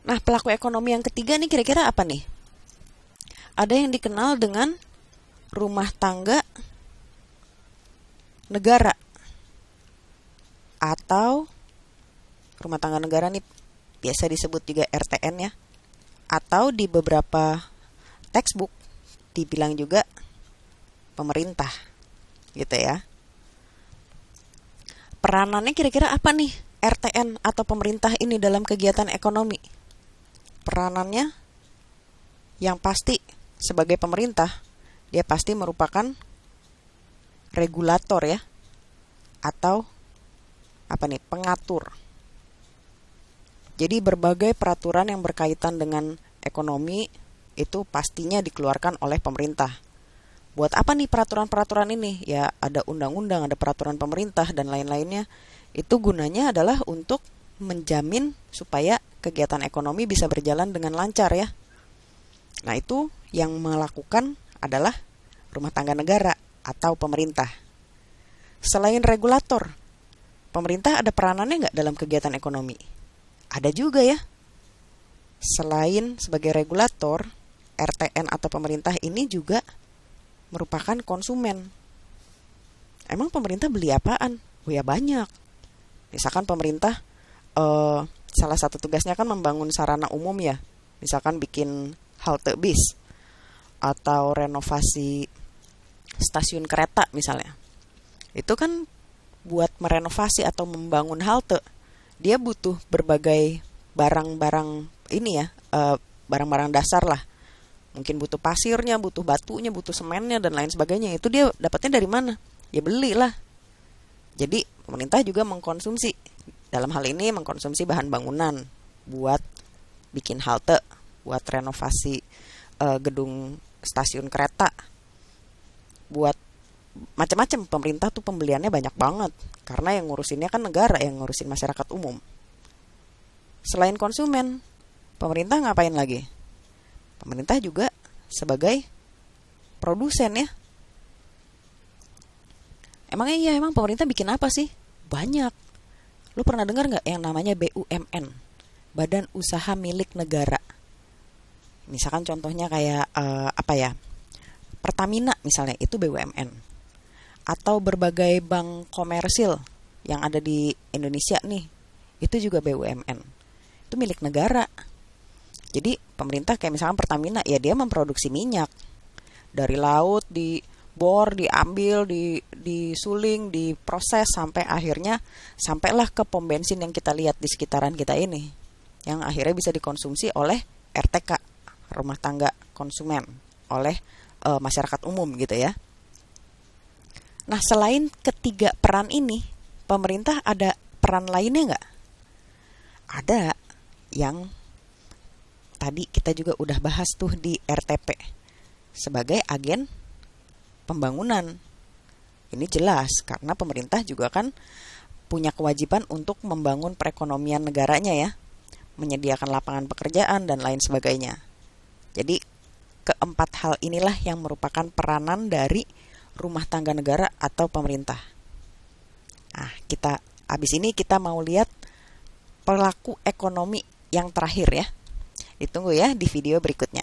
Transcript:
Nah, pelaku ekonomi yang ketiga nih kira-kira apa nih? Ada yang dikenal dengan rumah tangga negara atau rumah tangga negara nih biasa disebut juga RTN ya. Atau di beberapa textbook dibilang juga pemerintah gitu ya. Peranannya kira-kira apa nih RTN atau pemerintah ini dalam kegiatan ekonomi? Peranannya yang pasti sebagai pemerintah, dia pasti merupakan regulator ya, atau apa nih, pengatur. Jadi berbagai peraturan yang berkaitan dengan ekonomi itu pastinya dikeluarkan oleh pemerintah. Buat apa nih peraturan-peraturan ini? Ya ada undang-undang, ada peraturan pemerintah dan lain-lainnya. Itu gunanya adalah untuk menjamin supaya kegiatan ekonomi bisa berjalan dengan lancar ya. Nah itu yang melakukan adalah rumah tangga negara atau pemerintah. Selain regulator, pemerintah ada peranannya nggak dalam kegiatan ekonomi? Ada juga ya. Selain sebagai regulator, RTN atau pemerintah ini juga merupakan konsumen. Emang pemerintah beli apaan? Oh ya banyak. Misalkan pemerintah salah satu tugasnya kan membangun sarana umum ya. Misalkan bikin halte bis atau renovasi stasiun kereta misalnya. Itu kan buat merenovasi atau membangun halte. Dia butuh berbagai barang-barang ini ya, barang-barang dasar lah. Mungkin butuh pasirnya, butuh batunya, butuh semennya, dan lain sebagainya. Itu dia dapatnya dari mana? Ya belilah. Jadi pemerintah juga mengkonsumsi. Dalam hal ini mengkonsumsi bahan bangunan buat bikin halte, buat renovasi gedung stasiun kereta, buat macam-macam. Pemerintah tuh pembeliannya banyak banget. Karena yang ngurusinnya kan negara, yang ngurusin masyarakat umum. Selain konsumen, pemerintah ngapain lagi? Pemerintah juga sebagai produsen ya. Emang pemerintah bikin apa sih? Banyak. Lu pernah dengar nggak yang namanya BUMN? Badan Usaha Milik Negara. Misalkan contohnya kayak apa ya? Pertamina misalnya, itu BUMN. Atau berbagai bank komersil yang ada di Indonesia nih, itu juga BUMN. Itu milik negara. Jadi pemerintah kayak misalkan Pertamina, ya dia memproduksi minyak dari laut, dibor, diambil, disuling, diproses sampai akhirnya sampailah ke pom bensin yang kita lihat di sekitaran kita ini, yang akhirnya bisa dikonsumsi oleh RTK, rumah tangga konsumen, oleh masyarakat umum gitu ya. Nah selain ketiga peran ini, pemerintah ada peran lainnya nggak? Ada, yang tadi kita juga udah bahas tuh di RTP, sebagai agen pembangunan. Ini jelas karena pemerintah juga kan punya kewajiban untuk membangun perekonomian negaranya ya, menyediakan lapangan pekerjaan dan lain sebagainya. Jadi keempat hal inilah yang merupakan peranan dari rumah tangga negara atau pemerintah. Nah, abis ini kita mau lihat pelaku ekonomi yang terakhir ya. Ditunggu ya di video berikutnya.